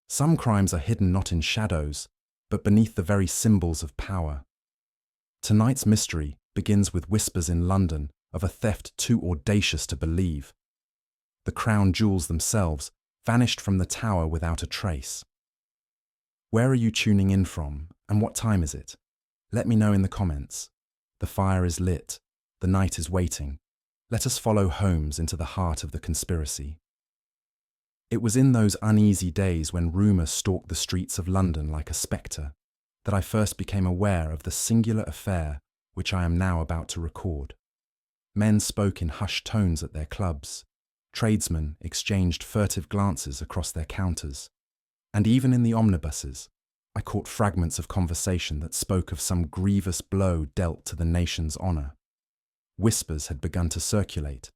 Some crimes are hidden not in shadows, but beneath the very symbols of power. Tonight's mystery begins with whispers in London of a theft too audacious to believe. The crown jewels themselves vanished from the tower without a trace. Where are you tuning in from, and what time is it? Let me know in the comments. The fire is lit. The night is waiting. Let us follow Holmes into the heart of the conspiracy. It was in those uneasy days when rumour stalked the streets of London like a spectre that I first became aware of the singular affair which I am now about to record. Men spoke in hushed tones at their clubs. Tradesmen exchanged furtive glances across their counters. And even in the omnibuses, I caught fragments of conversation that spoke of some grievous blow dealt to the nation's honour. Whispers had begun to circulate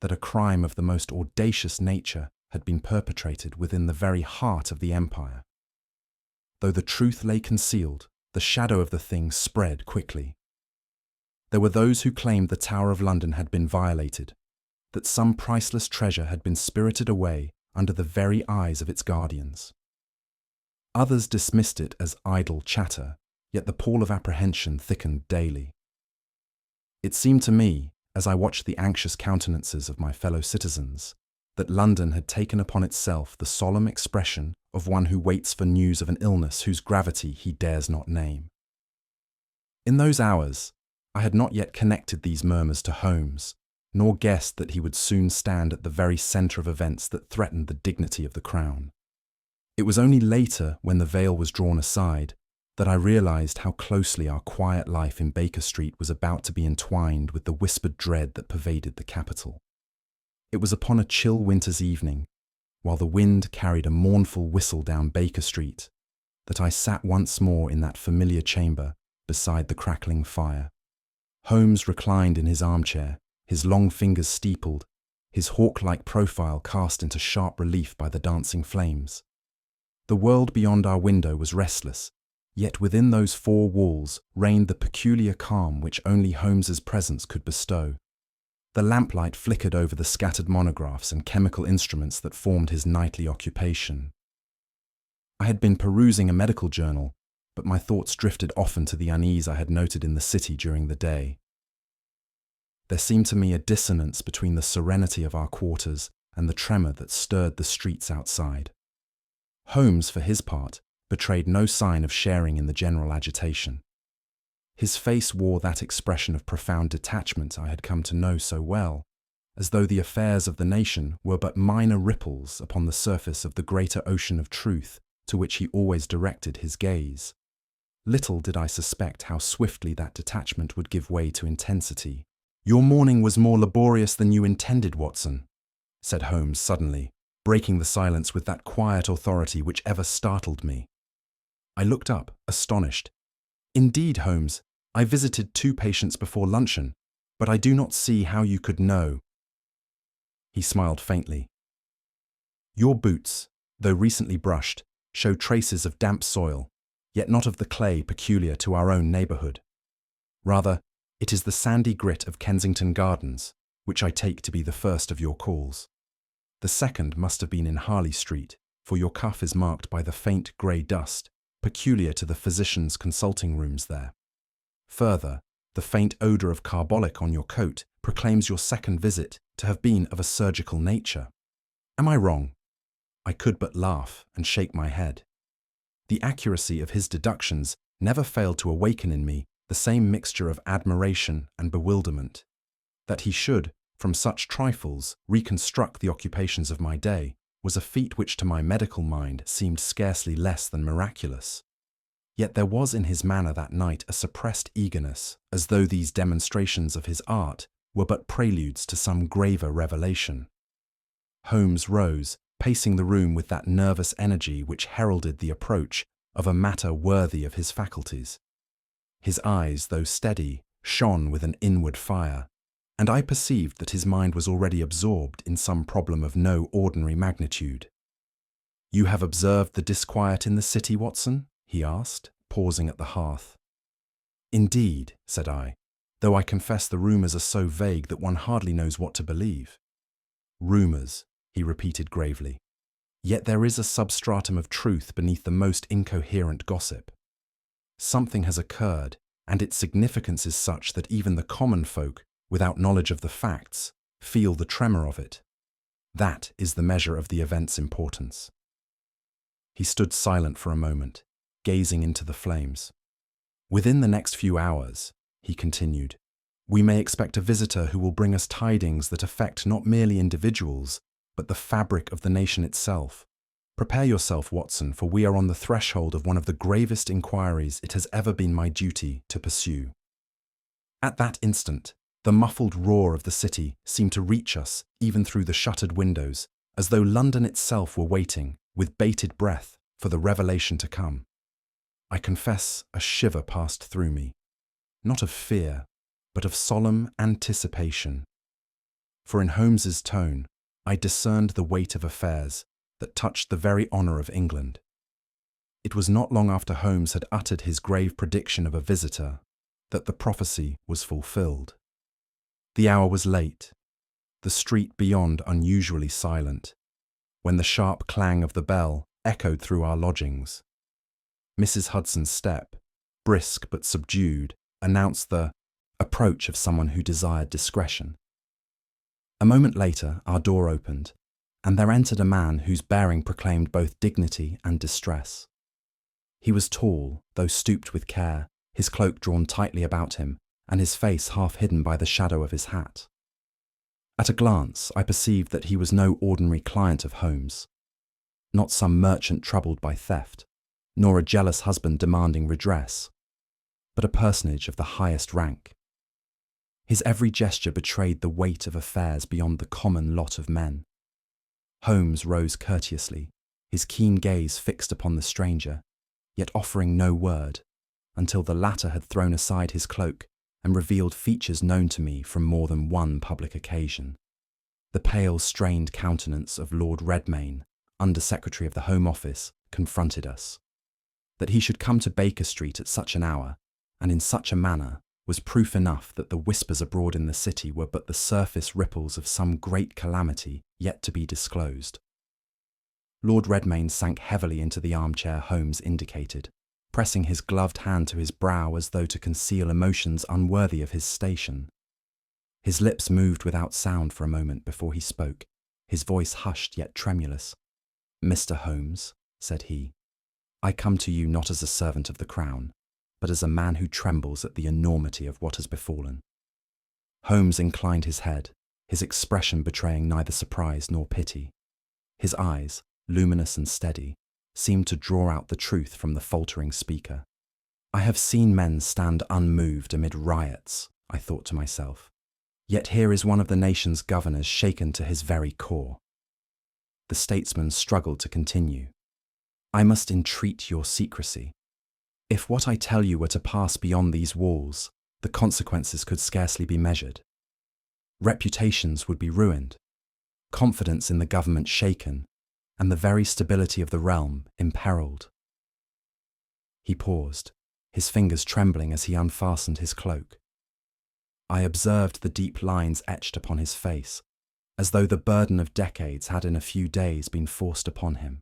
that a crime of the most audacious nature had been perpetrated within the very heart of the empire. Though the truth lay concealed, the shadow of the thing spread quickly. There were those who claimed the Tower of London had been violated, that some priceless treasure had been spirited away under the very eyes of its guardians. Others dismissed it as idle chatter, yet the pall of apprehension thickened daily. It seemed to me, as I watched the anxious countenances of my fellow citizens, that London had taken upon itself the solemn expression of one who waits for news of an illness whose gravity he dares not name. In those hours, I had not yet connected these murmurs to Holmes, nor guessed that he would soon stand at the very centre of events that threatened the dignity of the crown. It was only later, when the veil was drawn aside, that I realised how closely our quiet life in Baker Street was about to be entwined with the whispered dread that pervaded the capital. It was upon a chill winter's evening, while the wind carried a mournful whistle down Baker Street, that I sat once more in that familiar chamber beside the crackling fire. Holmes reclined in his armchair, his long fingers steepled, his hawk-like profile cast into sharp relief by the dancing flames. The world beyond our window was restless, yet within those four walls reigned the peculiar calm which only Holmes's presence could bestow. The lamplight flickered over the scattered monographs and chemical instruments that formed his nightly occupation. I had been perusing a medical journal, but my thoughts drifted often to the unease I had noted in the city during the day. There seemed to me a dissonance between the serenity of our quarters and the tremor that stirred the streets outside. Holmes, for his part, betrayed no sign of sharing in the general agitation. His face wore that expression of profound detachment I had come to know so well, as though the affairs of the nation were but minor ripples upon the surface of the greater ocean of truth to which he always directed his gaze. Little did I suspect how swiftly that detachment would give way to intensity. "Your morning was more laborious than you intended, Watson," said Holmes suddenly, breaking the silence with that quiet authority which ever startled me. I looked up, astonished. "Indeed, Holmes, I visited 2 patients before luncheon, but I do not see how you could know." He smiled faintly. "Your boots, though recently brushed, show traces of damp soil, yet not of the clay peculiar to our own neighbourhood. Rather, it is the sandy grit of Kensington Gardens, which I take to be the first of your calls. The second must have been in Harley Street, for your cuff is marked by the faint grey dust, peculiar to the physicians' consulting rooms there. Further, the faint odour of carbolic on your coat proclaims your second visit to have been of a surgical nature. Am I wrong?" I could but laugh and shake my head. The accuracy of his deductions never failed to awaken in me the same mixture of admiration and bewilderment. That he should, from such trifles, reconstruct the occupations of my day was a feat which to my medical mind seemed scarcely less than miraculous. Yet there was in his manner that night a suppressed eagerness, as though these demonstrations of his art were but preludes to some graver revelation. Holmes rose, pacing the room with that nervous energy which heralded the approach of a matter worthy of his faculties. His eyes, though steady, shone with an inward fire, and I perceived that his mind was already absorbed in some problem of no ordinary magnitude. "You have observed the disquiet in the city, Watson?" he asked, pausing at the hearth. "Indeed," said I, though I confess the rumours are so vague that one hardly knows what to believe. "Rumours," he repeated gravely. Yet there is a substratum of truth beneath the most incoherent gossip. Something has occurred, and its significance is such that even the common folk, without knowledge of the facts, feel the tremor of it. That is the measure of the event's importance. He stood silent for a moment, gazing into the flames. Within the next few hours, he continued, we may expect a visitor who will bring us tidings that affect not merely individuals, but the fabric of the nation itself. Prepare yourself, Watson, for we are on the threshold of one of the gravest inquiries it has ever been my duty to pursue. At that instant, the muffled roar of the city seemed to reach us even through the shuttered windows, as though London itself were waiting, with bated breath, for the revelation to come. I confess a shiver passed through me, not of fear, but of solemn anticipation. For in Holmes's tone, I discerned the weight of affairs that touched the very honour of England. It was not long after Holmes had uttered his grave prediction of a visitor that the prophecy was fulfilled. The hour was late, the street beyond unusually silent, when the sharp clang of the bell echoed through our lodgings. Mrs. Hudson's step, brisk but subdued, announced the approach of someone who desired discretion. A moment later, our door opened, and there entered a man whose bearing proclaimed both dignity and distress. He was tall, though stooped with care, his cloak drawn tightly about him, and his face half hidden by the shadow of his hat. At a glance, I perceived that he was no ordinary client of Holmes, not some merchant troubled by theft, nor a jealous husband demanding redress, but a personage of the highest rank. His every gesture betrayed the weight of affairs beyond the common lot of men. Holmes rose courteously, his keen gaze fixed upon the stranger, yet offering no word, until the latter had thrown aside his cloak and revealed features known to me from more than one public occasion. The pale, strained countenance of Lord Redmayne, Under-Secretary of the Home Office, confronted us. That he should come to Baker Street at such an hour, and in such a manner, was proof enough that the whispers abroad in the city were but the surface ripples of some great calamity yet to be disclosed. Lord Redmayne sank heavily into the armchair Holmes indicated, pressing his gloved hand to his brow as though to conceal emotions unworthy of his station. His lips moved without sound for a moment before he spoke, his voice hushed yet tremulous. "Mr. Holmes," said he, "I come to you not as a servant of the Crown, but as a man who trembles at the enormity of what has befallen." Holmes inclined his head, his expression betraying neither surprise nor pity. His eyes, luminous and steady, seemed to draw out the truth from the faltering speaker. I have seen men stand unmoved amid riots, I thought to myself, yet here is one of the nation's governors shaken to his very core. The statesman struggled to continue. "I must entreat your secrecy. If what I tell you were to pass beyond these walls, the consequences could scarcely be measured. Reputations would be ruined, confidence in the government shaken, and the very stability of the realm imperilled." He paused, his fingers trembling as he unfastened his cloak. I observed the deep lines etched upon his face, as though the burden of decades had in a few days been forced upon him.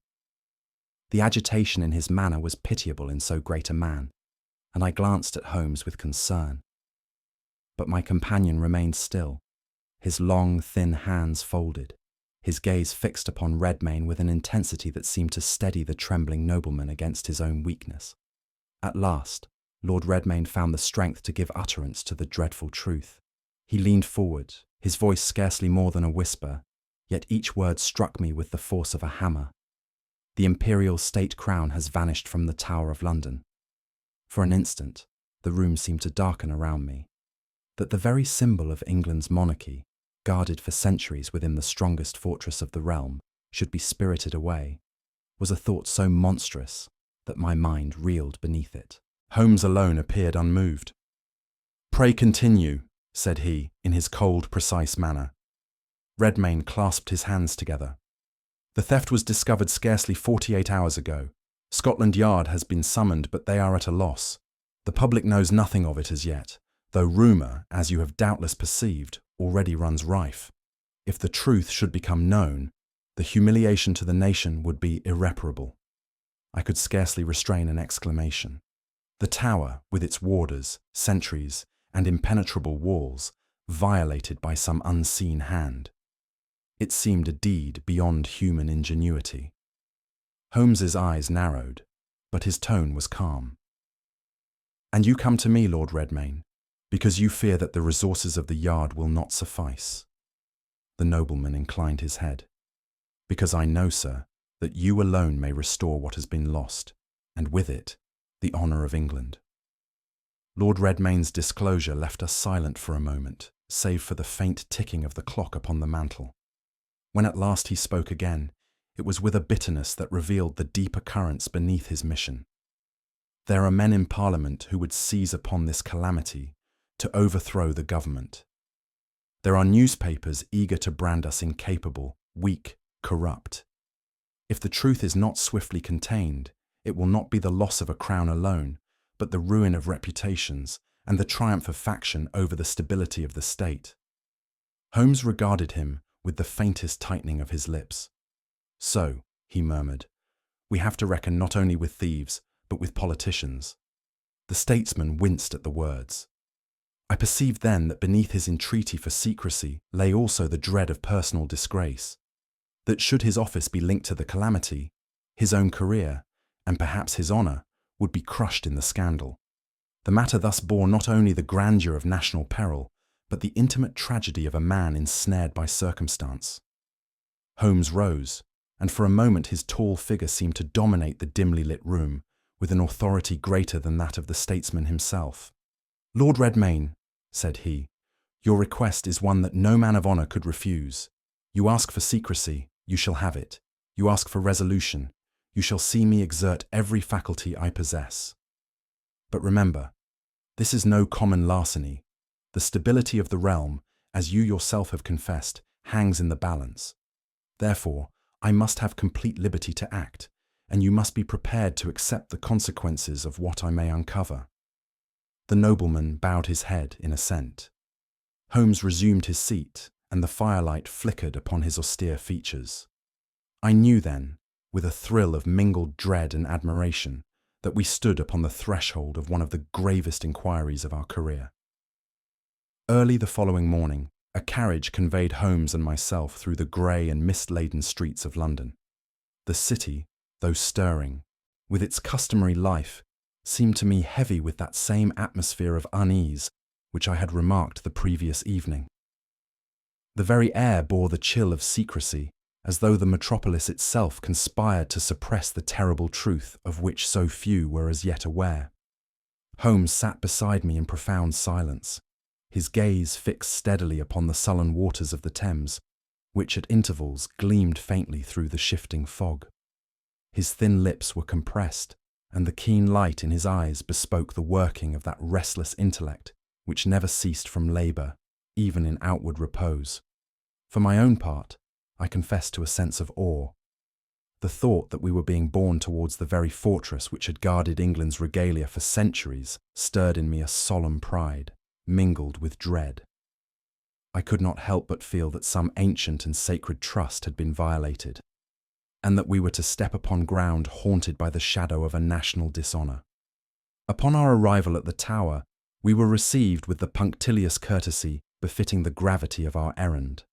The agitation in his manner was pitiable in so great a man, and I glanced at Holmes with concern. But my companion remained still, his long, thin hands folded, his gaze fixed upon Redmayne with an intensity that seemed to steady the trembling nobleman against his own weakness. At last, Lord Redmayne found the strength to give utterance to the dreadful truth. He leaned forward, his voice scarcely more than a whisper, yet each word struck me with the force of a hammer. "The imperial state crown has vanished from the Tower of London." For an instant, the room seemed to darken around me. That the very symbol of England's monarchy, guarded for centuries within the strongest fortress of the realm, should be spirited away, was a thought so monstrous that my mind reeled beneath it. Holmes alone appeared unmoved. "Pray continue," said he, in his cold, precise manner. Redmayne clasped his hands together. "The theft was discovered scarcely 48 hours ago. Scotland Yard has been summoned, but they are at a loss. The public knows nothing of it as yet, though rumour, as you have doubtless perceived, already runs rife. If the truth should become known, The humiliation to the nation would be irreparable. I could scarcely restrain an exclamation. The tower, with its warders, sentries, and impenetrable walls, violated by some unseen hand. It seemed a deed beyond human ingenuity. Holmes's eyes narrowed, but his tone was calm. "And you come to me, Lord Redmayne, because you fear that the resources of the yard will not suffice." The nobleman inclined his head. "Because I know, sir, that you alone may restore what has been lost, and with it, the honour of England." Lord Redmayne's disclosure left us silent for a moment, save for the faint ticking of the clock upon the mantel. When at last he spoke again, it was with a bitterness that revealed the deeper currents beneath his mission. "There are men in Parliament who would seize upon this calamity to overthrow the government. There are newspapers eager to brand us incapable, weak, corrupt. If the truth is not swiftly contained, it will not be the loss of a crown alone, but the ruin of reputations and the triumph of faction over the stability of the state." Holmes regarded him with the faintest tightening of his lips. "So," he murmured, "we have to reckon not only with thieves, but with politicians." The statesman winced at the words. I perceived then that beneath his entreaty for secrecy lay also the dread of personal disgrace, that should his office be linked to the calamity, his own career, and perhaps his honour, would be crushed in the scandal. The matter thus bore not only the grandeur of national peril, but the intimate tragedy of a man ensnared by circumstance. Holmes rose, and for a moment his tall figure seemed to dominate the dimly lit room, with an authority greater than that of the statesman himself. "Lord Redmayne," said he, "your request is one that no man of honour could refuse. You ask for secrecy, you shall have it. You ask for resolution, you shall see me exert every faculty I possess. But remember, this is no common larceny. The stability of the realm, as you yourself have confessed, hangs in the balance. Therefore, I must have complete liberty to act, and you must be prepared to accept the consequences of what I may uncover." The nobleman bowed his head in assent. Holmes resumed his seat, and the firelight flickered upon his austere features. I knew then, with a thrill of mingled dread and admiration, that we stood upon the threshold of one of the gravest inquiries of our career. Early the following morning, a carriage conveyed Holmes and myself through the grey and mist-laden streets of London. The city, though stirring, with its customary life, seemed to me heavy with that same atmosphere of unease which I had remarked the previous evening. The very air bore the chill of secrecy, as though the metropolis itself conspired to suppress the terrible truth of which so few were as yet aware. Holmes sat beside me in profound silence, his gaze fixed steadily upon the sullen waters of the Thames, which at intervals gleamed faintly through the shifting fog. His thin lips were compressed, and the keen light in his eyes bespoke the working of that restless intellect which never ceased from labour, even in outward repose. For my own part, I confess to a sense of awe. The thought that we were being borne towards the very fortress which had guarded England's regalia for centuries stirred in me a solemn pride, mingled with dread. I could not help but feel that some ancient and sacred trust had been violated, and that we were to step upon ground haunted by the shadow of a national dishonour. Upon our arrival at the Tower, we were received with the punctilious courtesy befitting the gravity of our errand.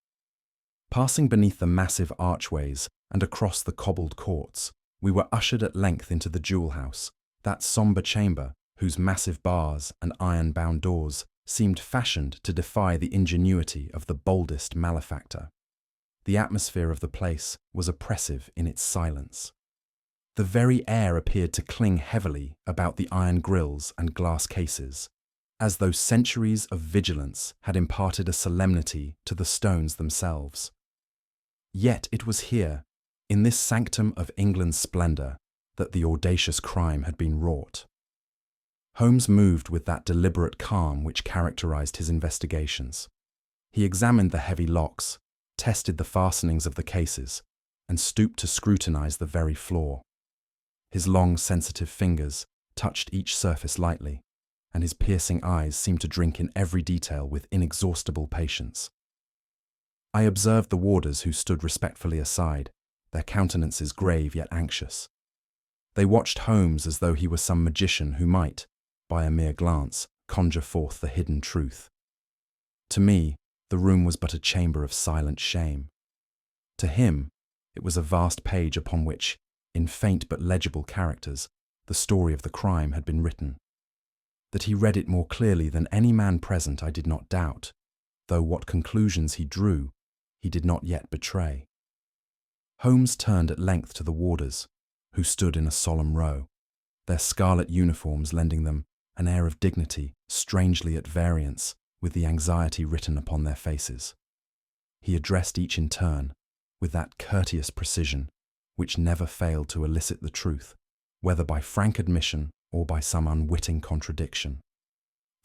Passing beneath the massive archways and across the cobbled courts, we were ushered at length into the jewel house, that sombre chamber whose massive bars and iron-bound doors seemed fashioned to defy the ingenuity of the boldest malefactor. The atmosphere of the place was oppressive in its silence. The very air appeared to cling heavily about the iron grilles and glass cases, as though centuries of vigilance had imparted a solemnity to the stones themselves. Yet it was here, in this sanctum of England's splendour, that the audacious crime had been wrought. Holmes moved with that deliberate calm which characterised his investigations. He examined the heavy locks, tested the fastenings of the cases, and stooped to scrutinise the very floor. His long, sensitive fingers touched each surface lightly, and his piercing eyes seemed to drink in every detail with inexhaustible patience. I observed the warders who stood respectfully aside, their countenances grave yet anxious. They watched Holmes as though he were some magician who might, by a mere glance, conjure forth the hidden truth. To me, the room was but a chamber of silent shame. To him, it was a vast page upon which, in faint but legible characters, the story of the crime had been written. That he read it more clearly than any man present I did not doubt, though what conclusions he drew, he did not yet betray. Holmes turned at length to the warders, who stood in a solemn row, their scarlet uniforms lending them an air of dignity strangely at variance with the anxiety written upon their faces. He addressed each in turn, with that courteous precision which never failed to elicit the truth, whether by frank admission or by some unwitting contradiction.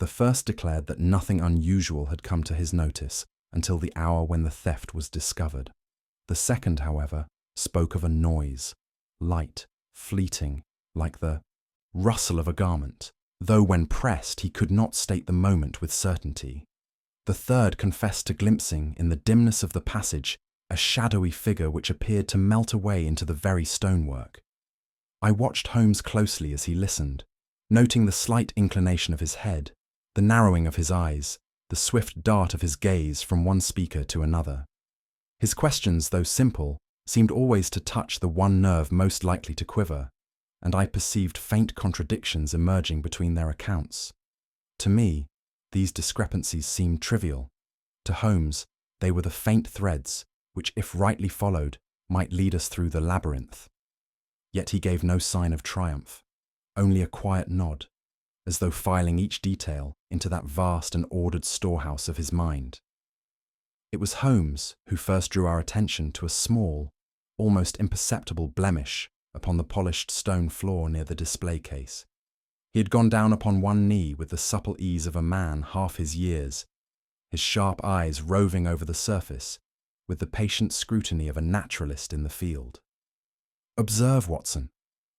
The first declared that nothing unusual had come to his notice until the hour when the theft was discovered. The second, however, spoke of a noise, light, fleeting, like the rustle of a garment, though when pressed he could not state the moment with certainty. The third confessed to glimpsing, in the dimness of the passage, a shadowy figure which appeared to melt away into the very stonework. I watched Holmes closely as he listened, noting the slight inclination of his head, the narrowing of his eyes, the swift dart of his gaze from one speaker to another. His questions, though simple, seemed always to touch the one nerve most likely to quiver, and I perceived faint contradictions emerging between their accounts. To me, these discrepancies seemed trivial. To Holmes, they were the faint threads which, if rightly followed, might lead us through the labyrinth. Yet he gave no sign of triumph, only a quiet nod, as though filing each detail into that vast and ordered storehouse of his mind. It was Holmes who first drew our attention to a small, almost imperceptible blemish upon the polished stone floor near the display case. He had gone down upon one knee with the supple ease of a man half his years, his sharp eyes roving over the surface with the patient scrutiny of a naturalist in the field. "Observe, Watson,"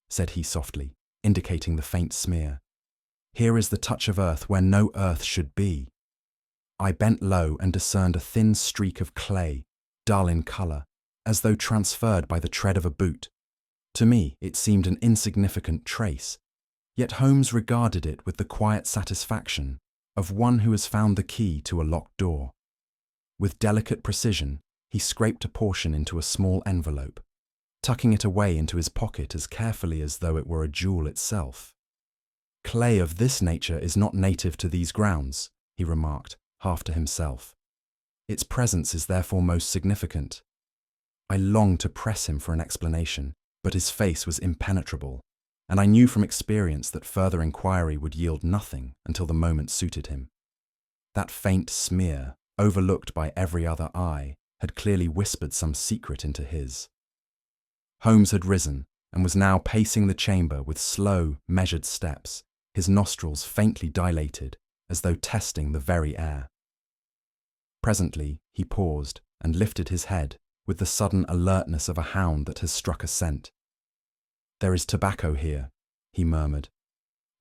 said he softly, indicating the faint smear. "Here is the touch of earth where no earth should be." I bent low and discerned a thin streak of clay, dull in colour, as though transferred by the tread of a boot. To me, it seemed an insignificant trace, yet Holmes regarded it with the quiet satisfaction of one who has found the key to a locked door. With delicate precision, he scraped a portion into a small envelope, tucking it away into his pocket as carefully as though it were a jewel itself. "Clay of this nature is not native to these grounds," he remarked, half to himself. "Its presence is therefore most significant." I longed to press him for an explanation, but his face was impenetrable, and I knew from experience that further inquiry would yield nothing until the moment suited him. That faint smear, overlooked by every other eye, had clearly whispered some secret into his. Holmes had risen and was now pacing the chamber with slow, measured steps, his nostrils faintly dilated, as though testing the very air. Presently he paused and lifted his head with the sudden alertness of a hound that has struck a scent. "There is tobacco here," he murmured,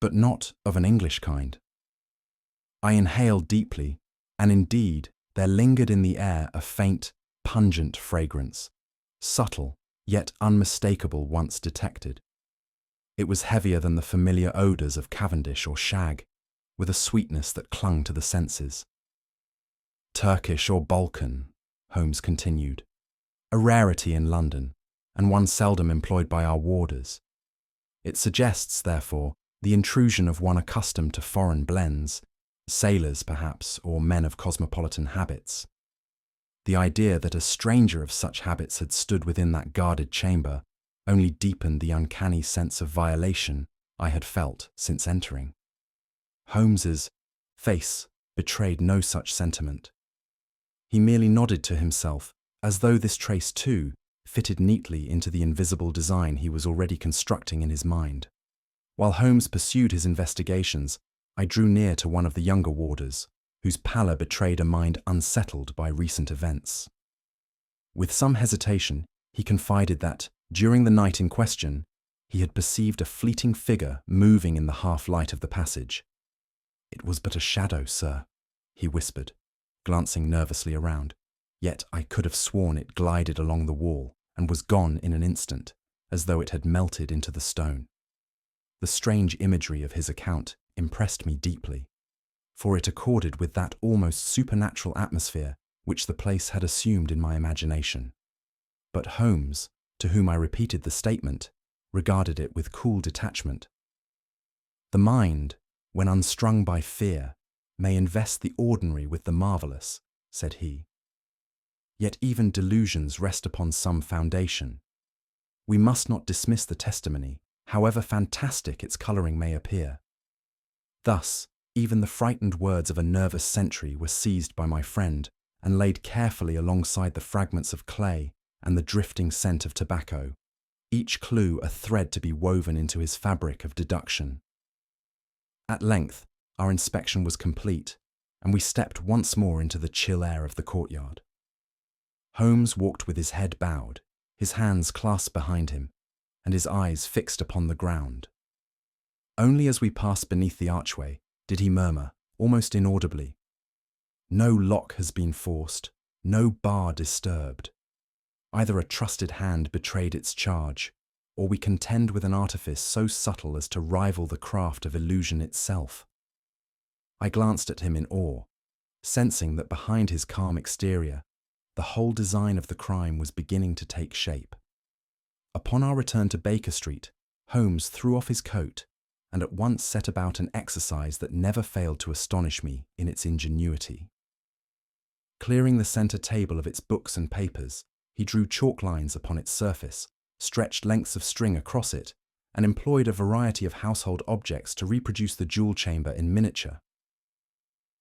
"but not of an English kind." I inhaled deeply, and indeed there lingered in the air a faint, pungent fragrance, subtle yet unmistakable once detected. It was heavier than the familiar odours of Cavendish or shag, with a sweetness that clung to the senses. "Turkish or Balkan," Holmes continued, "a rarity in London, and one seldom employed by our warders. It suggests, therefore, the intrusion of one accustomed to foreign blends, sailors perhaps, or men of cosmopolitan habits. The idea that a stranger of such habits had stood within that guarded chamber only deepened the uncanny sense of violation I had felt since entering. Holmes's face betrayed no such sentiment. He merely nodded to himself, as though this trace too fitted neatly into the invisible design he was already constructing in his mind. While Holmes pursued his investigations, I drew near to one of the younger warders, whose pallor betrayed a mind unsettled by recent events. With some hesitation, he confided that, during the night in question, he had perceived a fleeting figure moving in the half-light of the passage. "It was but a shadow, sir," he whispered, glancing nervously around, "yet I could have sworn it glided along the wall and was gone in an instant, as though it had melted into the stone. The strange imagery of his account impressed me deeply, for it accorded with that almost supernatural atmosphere which the place had assumed in my imagination. But Holmes, to whom I repeated the statement, regarded it with cool detachment. The mind, when unstrung by fear, may invest the ordinary with the marvellous, said he. Yet even delusions rest upon some foundation. We must not dismiss the testimony, however fantastic its colouring may appear. Thus, even the frightened words of a nervous sentry were seized by my friend and laid carefully alongside the fragments of clay and the drifting scent of tobacco, each clue a thread to be woven into his fabric of deduction. At length, our inspection was complete, and we stepped once more into the chill air of the courtyard. Holmes walked with his head bowed, his hands clasped behind him, and his eyes fixed upon the ground. Only as we passed beneath the archway did he murmur, almost inaudibly, "No lock has been forced, no bar disturbed. Either a trusted hand betrayed its charge, or we contend with an artifice so subtle as to rival the craft of illusion itself." I glanced at him in awe, sensing that behind his calm exterior, the whole design of the crime was beginning to take shape. Upon our return to Baker Street, Holmes threw off his coat and at once set about an exercise that never failed to astonish me in its ingenuity. Clearing the centre table of its books and papers, he drew chalk lines upon its surface, stretched lengths of string across it, and employed a variety of household objects to reproduce the jewel chamber in miniature.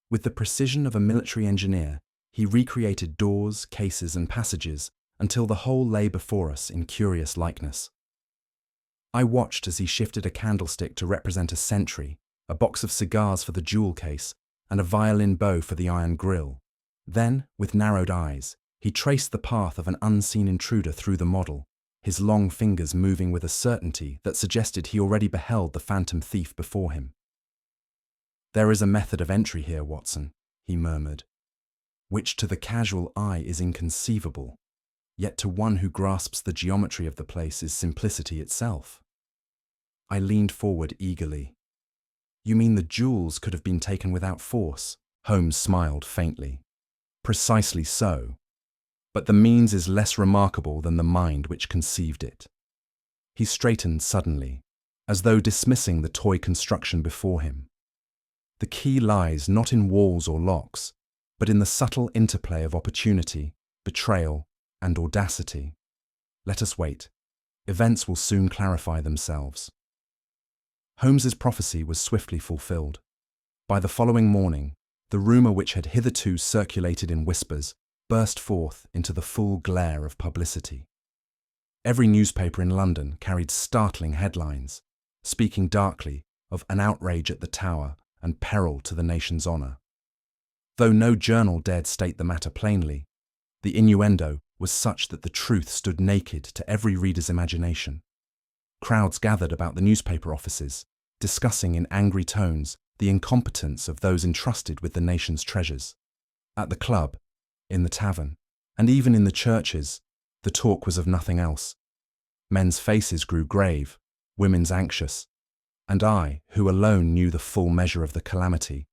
With the precision of a military engineer, he recreated doors, cases, and passages until the whole lay before us in curious likeness. I watched as he shifted a candlestick to represent a sentry, a box of cigars for the jewel case, and a violin bow for the iron grill. Then, with narrowed eyes, he traced the path of an unseen intruder through the model, his long fingers moving with a certainty that suggested he already beheld the phantom thief before him. "There is a method of entry here, Watson," he murmured, "which to the casual eye is inconceivable, yet to one who grasps the geometry of the place is simplicity itself." I leaned forward eagerly. "You mean the jewels could have been taken without force?" Holmes smiled faintly. "Precisely so. But the means is less remarkable than the mind which conceived it." He straightened suddenly, as though dismissing the toy construction before him. "The key lies not in walls or locks, but in the subtle interplay of opportunity, betrayal, and audacity. Let us wait. Events will soon clarify themselves." Holmes's prophecy was swiftly fulfilled. By the following morning, the rumour which had hitherto circulated in whispers burst forth into the full glare of publicity. Every newspaper in London carried startling headlines, speaking darkly of an outrage at the Tower and peril to the nation's honour. Though no journal dared state the matter plainly, the innuendo was such that the truth stood naked to every reader's imagination. Crowds gathered about the newspaper offices, discussing in angry tones the incompetence of those entrusted with the nation's treasures. At the club, in the tavern, and even in the churches, the talk was of nothing else. Men's faces grew grave, women's anxious, and I, who alone knew the full measure of the calamity,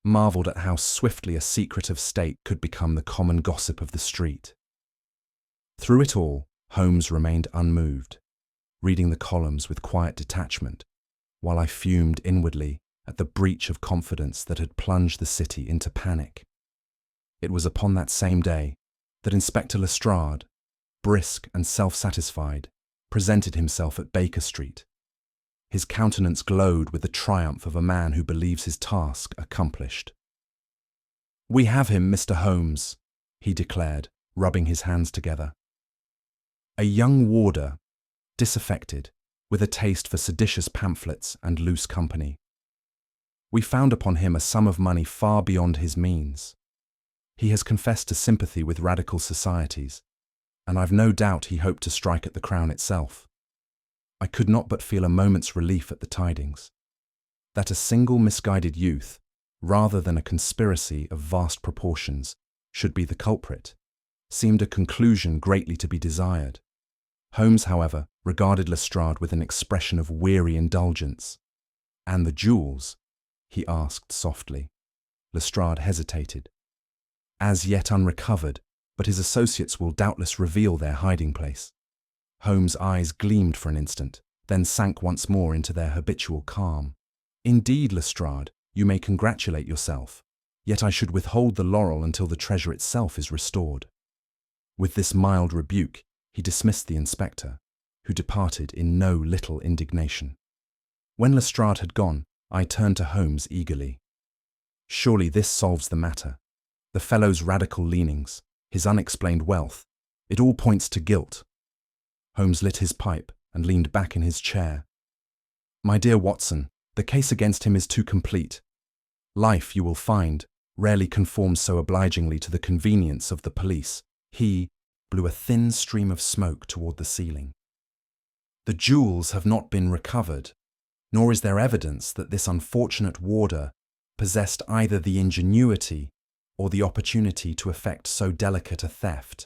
marvelled at how swiftly a secret of state could become the common gossip of the street. Through it all, Holmes remained unmoved, reading the columns with quiet detachment, while I fumed inwardly at the breach of confidence that had plunged the city into panic. It was upon that same day that Inspector Lestrade, brisk and self-satisfied, presented himself at Baker Street. His countenance glowed with the triumph of a man who believes his task accomplished. "We have him, Mr. Holmes," he declared, rubbing his hands together. A young warder, disaffected, with a taste for seditious pamphlets and loose company. We found upon him a sum of money far beyond his means. He has confessed to sympathy with radical societies, and I've no doubt he hoped to strike at the Crown itself. I could not but feel a moment's relief at the tidings. That a single misguided youth, rather than a conspiracy of vast proportions, should be the culprit, seemed a conclusion greatly to be desired. Holmes, however, regarded Lestrade with an expression of weary indulgence. "And the jewels?" he asked softly. Lestrade hesitated. "As yet unrecovered, but his associates will doubtless reveal their hiding place." Holmes' eyes gleamed for an instant, then sank once more into their habitual calm. "Indeed, Lestrade, you may congratulate yourself, yet I should withhold the laurel until the treasure itself is restored." With this mild rebuke, he dismissed the inspector, who departed in no little indignation. When Lestrade had gone, I turned to Holmes eagerly. "Surely this solves the matter. The fellow's radical leanings, his unexplained wealth, it all points to guilt." Holmes lit his pipe and leaned back in his chair. "My dear Watson, the case against him is too complete. Life, you will find, rarely conforms so obligingly to the convenience of the police." He blew a thin stream of smoke toward the ceiling. "The jewels have not been recovered, nor is there evidence that this unfortunate warder possessed either the ingenuity or the opportunity to effect so delicate a theft.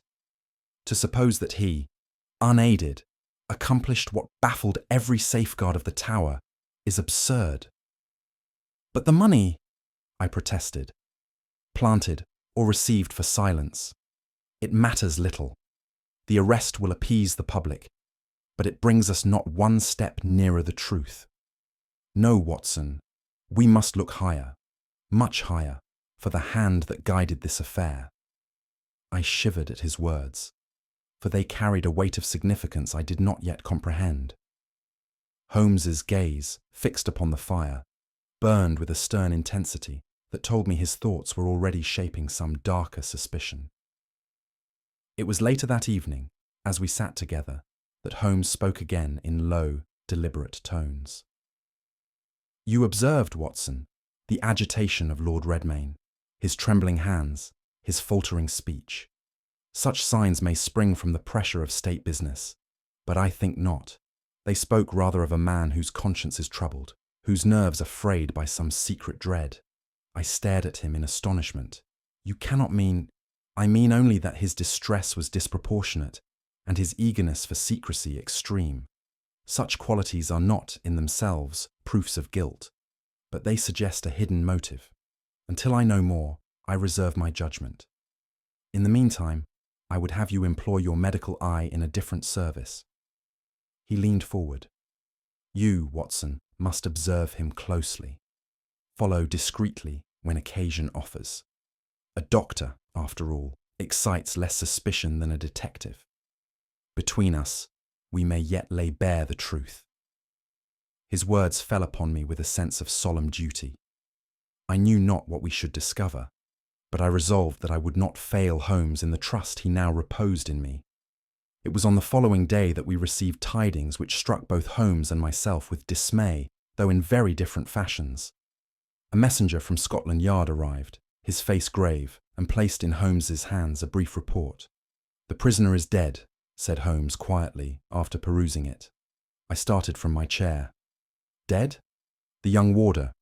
To suppose that he, unaided, accomplished what baffled every safeguard of the tower is absurd." "But the money," I protested. "Planted or received for silence. It matters little. The arrest will appease the public, but it brings us not one step nearer the truth. No, Watson, we must look higher, much higher, for the hand that guided this affair." I shivered at his words, for they carried a weight of significance I did not yet comprehend. Holmes's gaze, fixed upon the fire, burned with a stern intensity that told me his thoughts were already shaping some darker suspicion. It was later that evening, as we sat together, that Holmes spoke again in low, deliberate tones. "You observed, Watson, the agitation of Lord Redmayne, his trembling hands, his faltering speech. Such signs may spring from the pressure of state business, but I think not. They spoke rather of a man whose conscience is troubled, whose nerves are frayed by some secret dread." I stared at him in astonishment. "You cannot mean—" "I mean only that his distress was disproportionate, and his eagerness for secrecy extreme. Such qualities are not, in themselves, proofs of guilt, but they suggest a hidden motive. Until I know more, I reserve my judgment. In the meantime, I would have you employ your medical eye in a different service." He leaned forward. "You, Watson, must observe him closely. Follow discreetly when occasion offers. A doctor, after all, excites less suspicion than a detective. Between us, we may yet lay bare the truth." His words fell upon me with a sense of solemn duty. I knew not what we should discover, but I resolved that I would not fail Holmes in the trust he now reposed in me. It was on the following day that we received tidings which struck both Holmes and myself with dismay, though in very different fashions. A messenger from Scotland Yard arrived, his face grave, and placed in Holmes's hands a brief report. "The prisoner is dead," said Holmes quietly after perusing it. I started from my chair. "Dead?" "The young warder.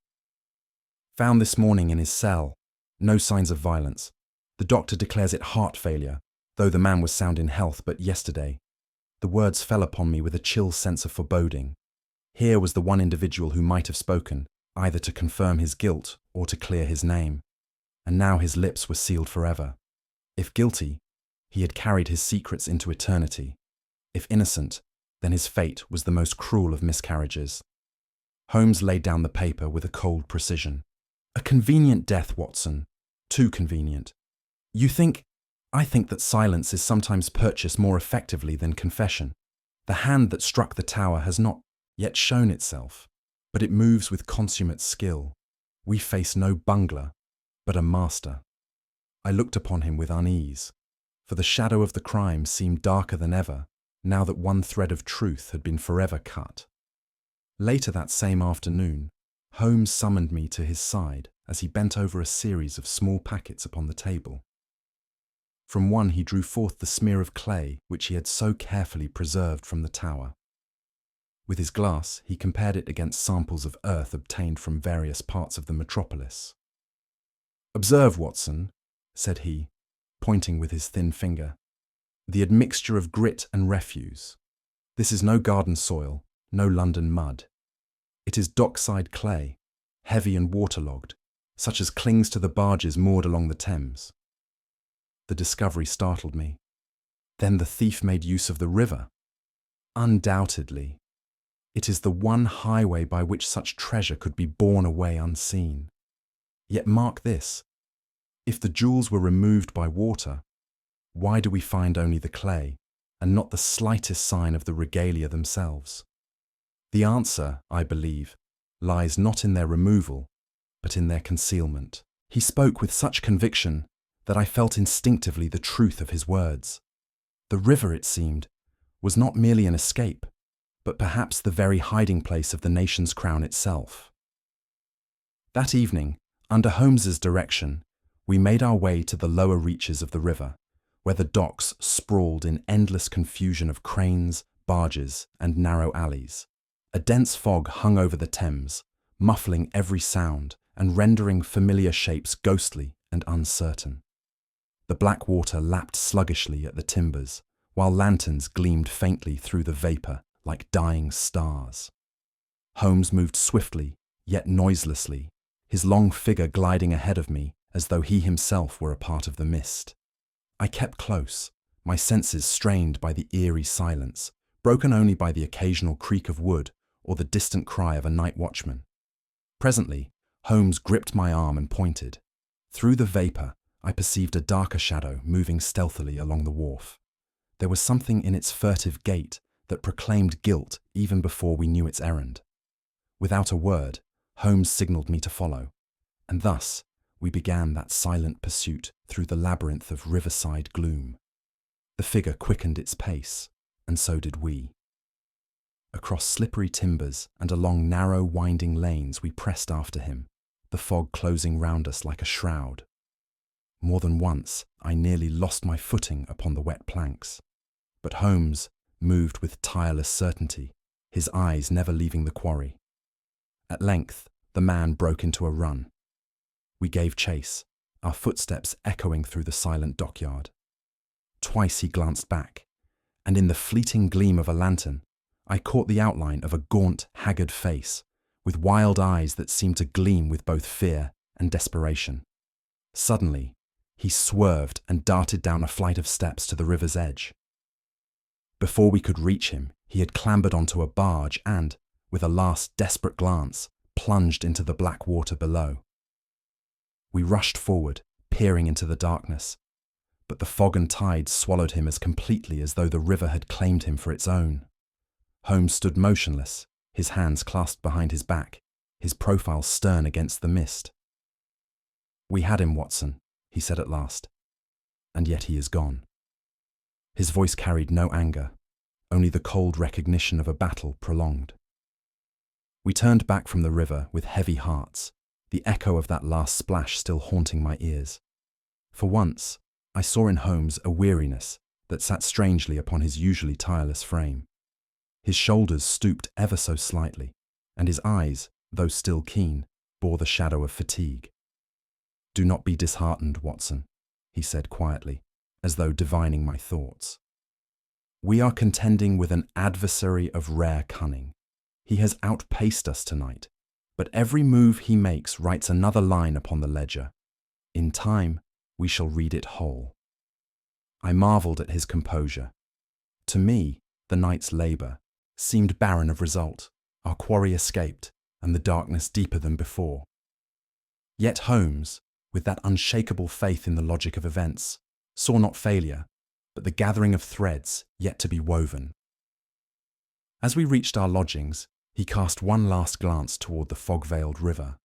Found this morning in his cell. No signs of violence. The doctor declares it heart failure, though the man was sound in health but yesterday." The words fell upon me with a chill sense of foreboding. Here was the one individual who might have spoken, either to confirm his guilt or to clear his name. And now his lips were sealed forever. If guilty, he had carried his secrets into eternity. If innocent, then his fate was the most cruel of miscarriages. Holmes laid down the paper with a cold precision. "A convenient death, Watson. Too convenient. I think that silence is sometimes purchased more effectively than confession. The hand that struck the tower has not yet shown itself, but it moves with consummate skill. We face no bungler, but a master." I looked upon him with unease, for the shadow of the crime seemed darker than ever, now that one thread of truth had been forever cut. Later that same afternoon, Holmes summoned me to his side as he bent over a series of small packets upon the table. From one he drew forth the smear of clay which he had so carefully preserved from the tower. With his glass, he compared it against samples of earth obtained from various parts of the metropolis. "Observe, Watson," said he, pointing with his thin finger, "the admixture of grit and refuse. This is no garden soil, no London mud. It is dockside clay, heavy and waterlogged, such as clings to the barges moored along the Thames. The discovery startled me. Then the thief made use of the river. Undoubtedly. It is the one highway by which such treasure could be borne away unseen. Yet mark this. If the jewels were removed by water, why do we find only the clay, and not the slightest sign of the regalia themselves? The answer, I believe, lies not in their removal, but in their concealment. He spoke with such conviction that I felt instinctively the truth of his words. The river, it seemed, was not merely an escape, but perhaps the very hiding place of the nation's crown itself. That evening, under Holmes's direction, we made our way to the lower reaches of the river, where the docks sprawled in endless confusion of cranes, barges, and narrow alleys. A dense fog hung over the Thames, muffling every sound and rendering familiar shapes ghostly and uncertain. The black water lapped sluggishly at the timbers, while lanterns gleamed faintly through the vapour like dying stars. Holmes moved swiftly, yet noiselessly, his long figure gliding ahead of me as though he himself were a part of the mist. I kept close, my senses strained by the eerie silence, broken only by the occasional creak of wood or the distant cry of a night watchman. Presently, Holmes gripped my arm and pointed. Through the vapour, I perceived a darker shadow moving stealthily along the wharf. There was something in its furtive gait that proclaimed guilt even before we knew its errand. Without a word, Holmes signalled me to follow, and thus we began that silent pursuit through the labyrinth of riverside gloom. The figure quickened its pace, and so did we. Across slippery timbers and along narrow, winding lanes we pressed after him, the fog closing round us like a shroud. More than once I nearly lost my footing upon the wet planks, but Holmes moved with tireless certainty, his eyes never leaving the quarry. At length the man broke into a run. We gave chase, our footsteps echoing through the silent dockyard. Twice he glanced back, and in the fleeting gleam of a lantern, I caught the outline of a gaunt, haggard face, with wild eyes that seemed to gleam with both fear and desperation. Suddenly, he swerved and darted down a flight of steps to the river's edge. Before we could reach him, he had clambered onto a barge and, with a last desperate glance, plunged into the black water below. We rushed forward, peering into the darkness, but the fog and tide swallowed him as completely as though the river had claimed him for its own. Holmes stood motionless, his hands clasped behind his back, his profile stern against the mist. "We had him, Watson," he said at last, "and yet he is gone." His voice carried no anger, only the cold recognition of a battle prolonged. We turned back from the river with heavy hearts, the echo of that last splash still haunting my ears. For once, I saw in Holmes a weariness that sat strangely upon his usually tireless frame. His shoulders stooped ever so slightly, and his eyes, though still keen, bore the shadow of fatigue. "Do not be disheartened, Watson," he said quietly, as though divining my thoughts. "We are contending with an adversary of rare cunning. He has outpaced us tonight, but every move he makes writes another line upon the ledger. In time, we shall read it whole." I marvelled at his composure. To me, the night's labour seemed barren of result. Our quarry escaped, and the darkness deeper than before. Yet Holmes, with that unshakable faith in the logic of events, saw not failure, but the gathering of threads yet to be woven. As we reached our lodgings, he cast one last glance toward the fog-veiled river.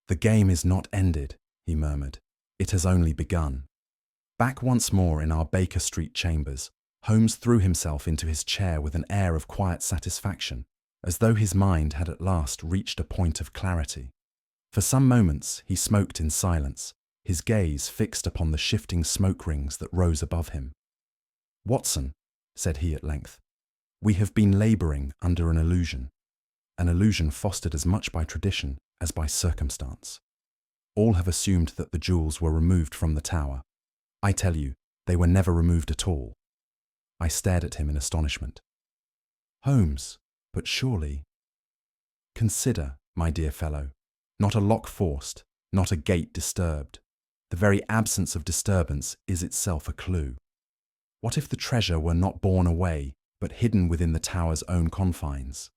"The game is not ended," he murmured. "It has only begun." Back once more in our Baker Street chambers, Holmes threw himself into his chair with an air of quiet satisfaction, as though his mind had at last reached a point of clarity. For some moments he smoked in silence, his gaze fixed upon the shifting smoke rings that rose above him. "Watson," said he at length, "we have been labouring under an illusion fostered as much by tradition as by circumstance. All have assumed that the jewels were removed from the tower. I tell you, they were never removed at all." I stared at him in astonishment. Holmes, but surely. Consider, my dear fellow, not a lock forced, not a gate disturbed. The very absence of disturbance is itself a clue. What if the treasure were not borne away, but hidden within the tower's own confines?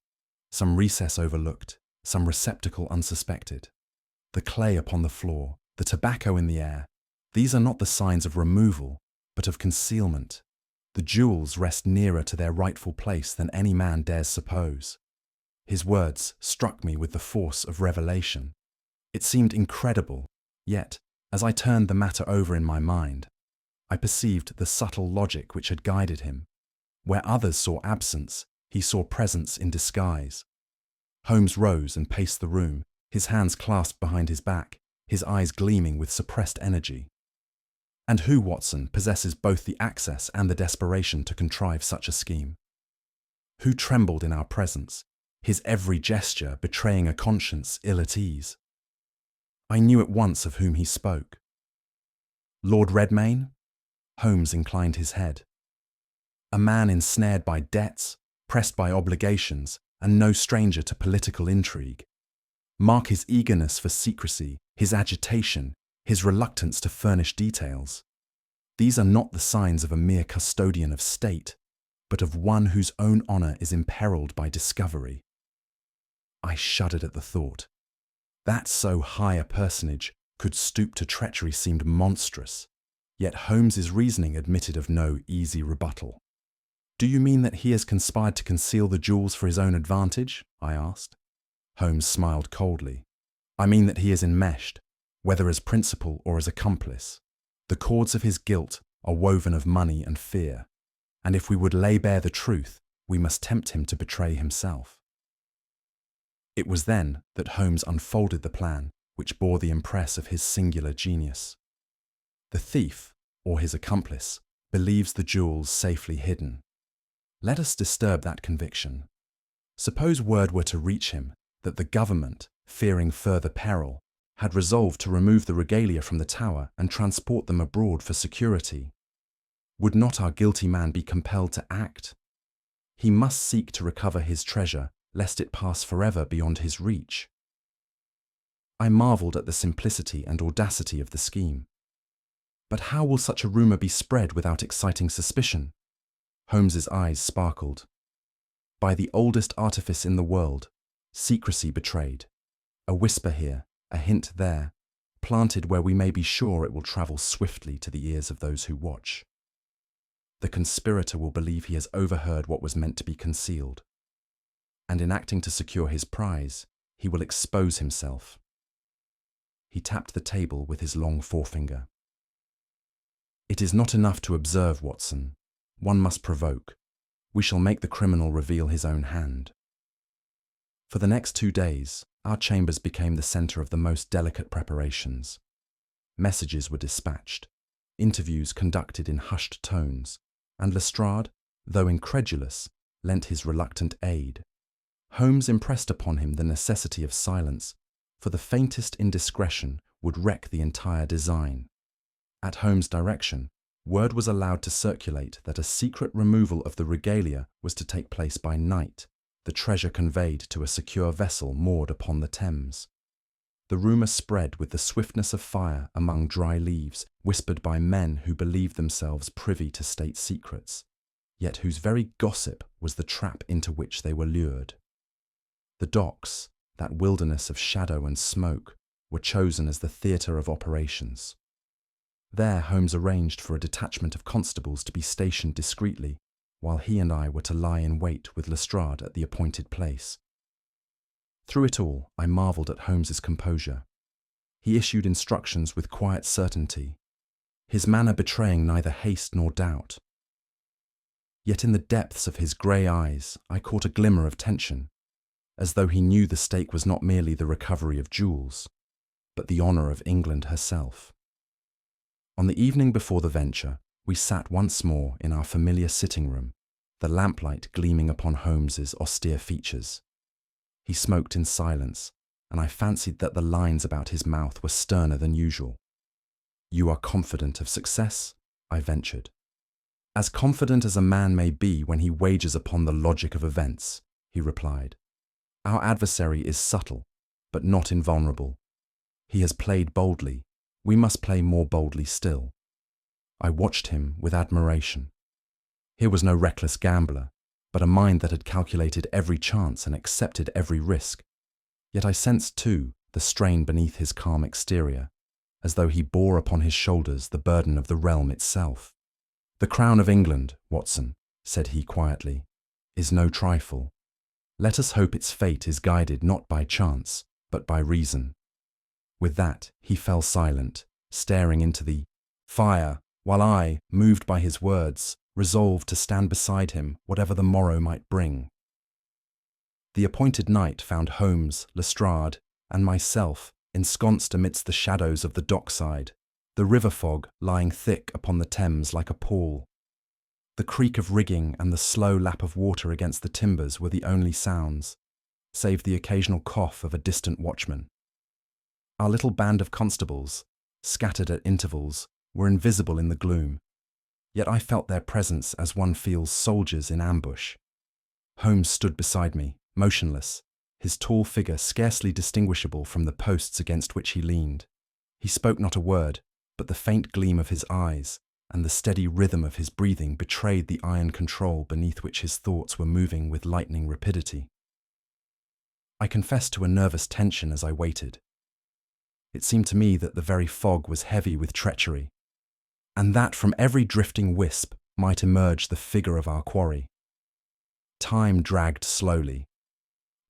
Some recess overlooked, some receptacle unsuspected. The clay upon the floor, the tobacco in the air, these are not the signs of removal, but of concealment. The jewels rest nearer to their rightful place than any man dares suppose. His words struck me with the force of revelation. It seemed incredible, yet, as I turned the matter over in my mind, I perceived the subtle logic which had guided him. Where others saw absence, he saw presence in disguise. Holmes rose and paced the room, his hands clasped behind his back, his eyes gleaming with suppressed energy. And who, Watson, possesses both the access and the desperation to contrive such a scheme? Who trembled in our presence, his every gesture betraying a conscience ill at ease? I knew at once of whom he spoke. Lord Redmayne? Holmes inclined his head. A man ensnared by debts, pressed by obligations, and no stranger to political intrigue. Mark his eagerness for secrecy, his agitation, his reluctance to furnish details. These are not the signs of a mere custodian of state, but of one whose own honour is imperilled by discovery. I shuddered at the thought. That so high a personage could stoop to treachery seemed monstrous, yet Holmes's reasoning admitted of no easy rebuttal. Do you mean that he has conspired to conceal the jewels for his own advantage? I asked. Holmes smiled coldly. I mean that he is enmeshed, whether as principal or as accomplice. The cords of his guilt are woven of money and fear, and if we would lay bare the truth, we must tempt him to betray himself. It was then that Holmes unfolded the plan which bore the impress of his singular genius. The thief, or his accomplice, believes the jewels safely hidden. Let us disturb that conviction. Suppose word were to reach him that the government, fearing further peril, had resolved to remove the regalia from the tower and transport them abroad for security. Would not our guilty man be compelled to act? He must seek to recover his treasure, lest it pass forever beyond his reach. I marvelled at the simplicity and audacity of the scheme. But how will such a rumour be spread without exciting suspicion? Holmes's eyes sparkled. By the oldest artifice in the world, secrecy betrayed. A whisper here, a hint there, planted where we may be sure it will travel swiftly to the ears of those who watch. The conspirator will believe he has overheard what was meant to be concealed, and in acting to secure his prize, he will expose himself. He tapped the table with his long forefinger. It is not enough to observe, Watson. One must provoke. We shall make the criminal reveal his own hand. For the next 2 days, our chambers became the centre of the most delicate preparations. Messages were dispatched, interviews conducted in hushed tones, and Lestrade, though incredulous, lent his reluctant aid. Holmes impressed upon him the necessity of silence, for the faintest indiscretion would wreck the entire design. At Holmes' direction, word was allowed to circulate that a secret removal of the regalia was to take place by night, the treasure conveyed to a secure vessel moored upon the Thames. The rumour spread with the swiftness of fire among dry leaves, whispered by men who believed themselves privy to state secrets, yet whose very gossip was the trap into which they were lured. The docks, that wilderness of shadow and smoke, were chosen as the theatre of operations. There Holmes arranged for a detachment of constables to be stationed discreetly, while he and I were to lie in wait with Lestrade at the appointed place. Through it all, I marvelled at Holmes's composure. He issued instructions with quiet certainty, his manner betraying neither haste nor doubt. Yet in the depths of his grey eyes, I caught a glimmer of tension, as though he knew the stake was not merely the recovery of jewels, but the honour of England herself. On the evening before the venture, we sat once more in our familiar sitting room, the lamplight gleaming upon Holmes's austere features. He smoked in silence, and I fancied that the lines about his mouth were sterner than usual. "You are confident of success?" I ventured. As confident as a man may be when he wagers upon the logic of events, he replied. Our adversary is subtle, but not invulnerable. He has played boldly. We must play more boldly still. I watched him with admiration. Here was no reckless gambler, but a mind that had calculated every chance and accepted every risk. Yet I sensed, too, the strain beneath his calm exterior, as though he bore upon his shoulders the burden of the realm itself. The crown of England, Watson, said he quietly, is no trifle. Let us hope its fate is guided not by chance, but by reason. With that, he fell silent, staring into the fire, while I, moved by his words, resolved to stand beside him, whatever the morrow might bring. The appointed night found Holmes, Lestrade, and myself ensconced amidst the shadows of the dockside, the river fog lying thick upon the Thames like a pall. The creak of rigging and the slow lap of water against the timbers were the only sounds, save the occasional cough of a distant watchman. Our little band of constables, scattered at intervals, were invisible in the gloom, yet I felt their presence as one feels soldiers in ambush. Holmes stood beside me, motionless, his tall figure scarcely distinguishable from the posts against which he leaned. He spoke not a word, but the faint gleam of his eyes and the steady rhythm of his breathing betrayed the iron control beneath which his thoughts were moving with lightning rapidity. I confessed to a nervous tension as I waited. It seemed to me that the very fog was heavy with treachery, and that from every drifting wisp might emerge the figure of our quarry. Time dragged slowly.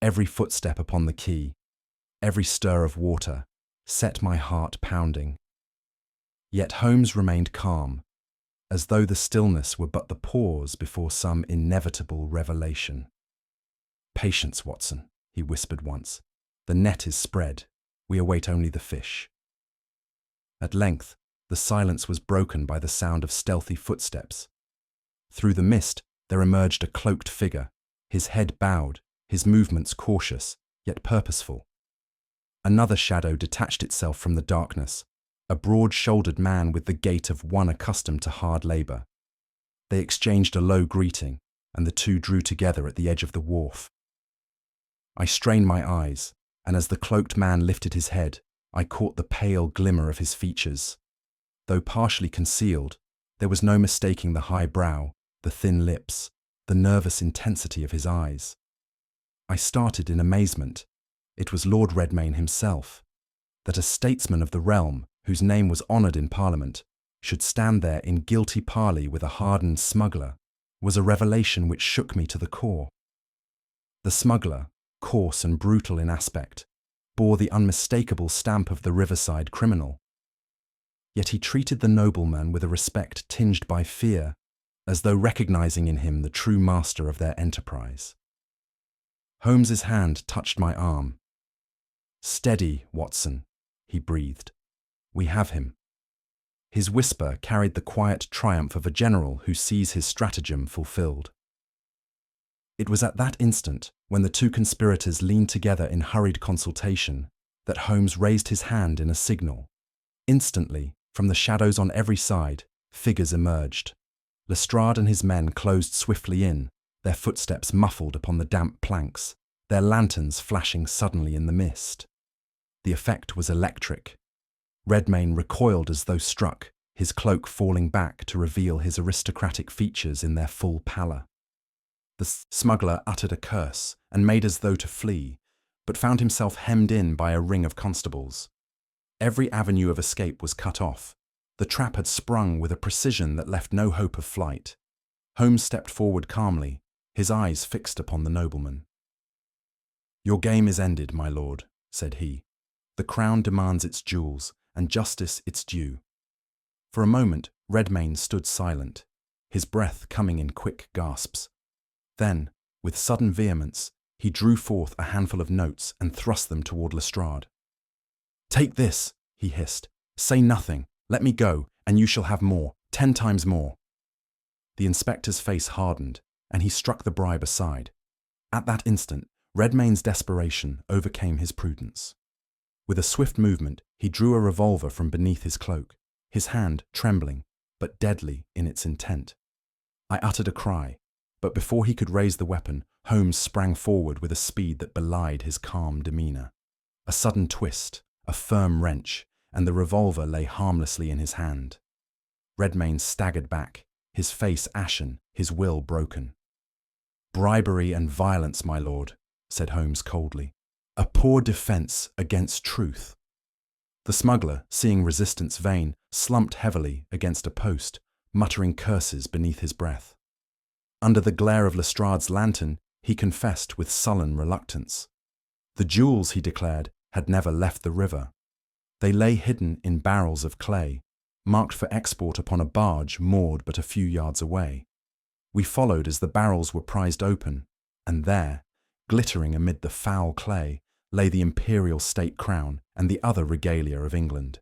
Every footstep upon the quay, every stir of water, set my heart pounding. Yet Holmes remained calm, as though the stillness were but the pause before some inevitable revelation. "Patience, Watson," he whispered once. "The net is spread. We await only the fish." At length, the silence was broken by the sound of stealthy footsteps. Through the mist, there emerged a cloaked figure, his head bowed, his movements cautious, yet purposeful. Another shadow detached itself from the darkness, a broad-shouldered man with the gait of one accustomed to hard labour. They exchanged a low greeting, and the two drew together at the edge of the wharf. I strained my eyes, and as the cloaked man lifted his head, I caught the pale glimmer of his features. Though partially concealed, there was no mistaking the high brow, the thin lips, the nervous intensity of his eyes. I started in amazement. It was Lord Redmayne himself. That a statesman of the realm, whose name was honoured in Parliament, should stand there in guilty parley with a hardened smuggler, was a revelation which shook me to the core. The smuggler, coarse and brutal in aspect, bore the unmistakable stamp of the riverside criminal. Yet he treated the nobleman with a respect tinged by fear, as though recognising in him the true master of their enterprise. Holmes's hand touched my arm. "Steady, Watson," he breathed. "We have him." His whisper carried the quiet triumph of a general who sees his stratagem fulfilled. It was at that instant, when the two conspirators leaned together in hurried consultation, that Holmes raised his hand in a signal. Instantly, from the shadows on every side, figures emerged. Lestrade and his men closed swiftly in, their footsteps muffled upon the damp planks, their lanterns flashing suddenly in the mist. The effect was electric. Redmayne recoiled as though struck, his cloak falling back to reveal his aristocratic features in their full pallor. The smuggler uttered a curse and made as though to flee, but found himself hemmed in by a ring of constables. Every avenue of escape was cut off. The trap had sprung with a precision that left no hope of flight. Holmes stepped forward calmly, his eyes fixed upon the nobleman. "Your game is ended, my lord," said he. "The crown demands its jewels, and justice its due." For a moment, Redmayne stood silent, his breath coming in quick gasps. Then, with sudden vehemence, he drew forth a handful of notes and thrust them toward Lestrade. "Take this," he hissed. "Say nothing. Let me go, and you shall have more, 10 times more." The inspector's face hardened, and he struck the bribe aside. At that instant, Redmayne's desperation overcame his prudence. With a swift movement, he drew a revolver from beneath his cloak, his hand trembling, but deadly in its intent. I uttered a cry, but before he could raise the weapon, Holmes sprang forward with a speed that belied his calm demeanour. A sudden twist, a firm wrench, and the revolver lay harmlessly in his hand. Redmayne staggered back, his face ashen, his will broken. "Bribery and violence, my lord," said Holmes coldly. "A poor defence against truth." The smuggler, seeing resistance vain, slumped heavily against a post, muttering curses beneath his breath. Under the glare of Lestrade's lantern, he confessed with sullen reluctance. The jewels, he declared, had never left the river. They lay hidden in barrels of clay, marked for export upon a barge moored but a few yards away. We followed as the barrels were prized open, and there, glittering amid the foul clay, lay the imperial state crown and the other regalia of England,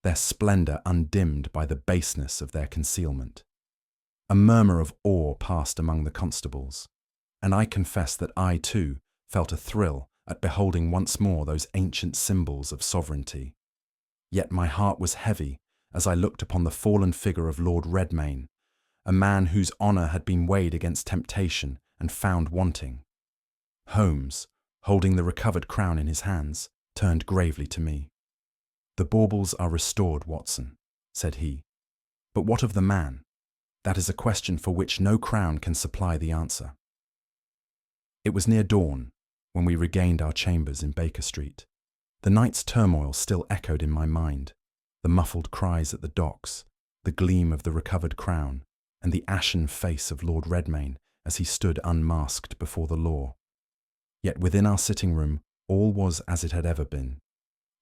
their splendour undimmed by the baseness of their concealment. A murmur of awe passed among the constables, and I confess that I, too, felt a thrill at beholding once more those ancient symbols of sovereignty. Yet my heart was heavy as I looked upon the fallen figure of Lord Redmayne, a man whose honour had been weighed against temptation and found wanting. Holmes, holding the recovered crown in his hands, turned gravely to me. "The baubles are restored, Watson," said he. "But what of the man? That is a question for which no crown can supply the answer." It was near dawn when we regained our chambers in Baker Street. The night's turmoil still echoed in my mind, the muffled cries at the docks, the gleam of the recovered crown, and the ashen face of Lord Redmayne as he stood unmasked before the law. Yet within our sitting room all was as it had ever been.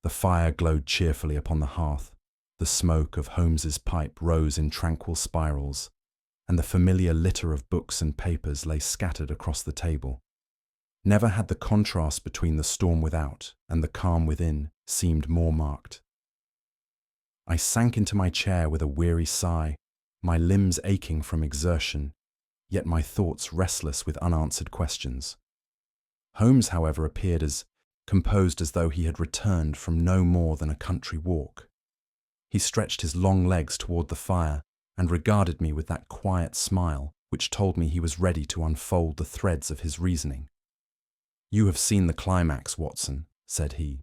The fire glowed cheerfully upon the hearth, the smoke of Holmes's pipe rose in tranquil spirals, and the familiar litter of books and papers lay scattered across the table. Never had the contrast between the storm without and the calm within seemed more marked. I sank into my chair with a weary sigh, my limbs aching from exertion, yet my thoughts restless with unanswered questions. Holmes, however, appeared as composed as though he had returned from no more than a country walk. He stretched his long legs toward the fire and regarded me with that quiet smile which told me he was ready to unfold the threads of his reasoning. "You have seen the climax, Watson," said he,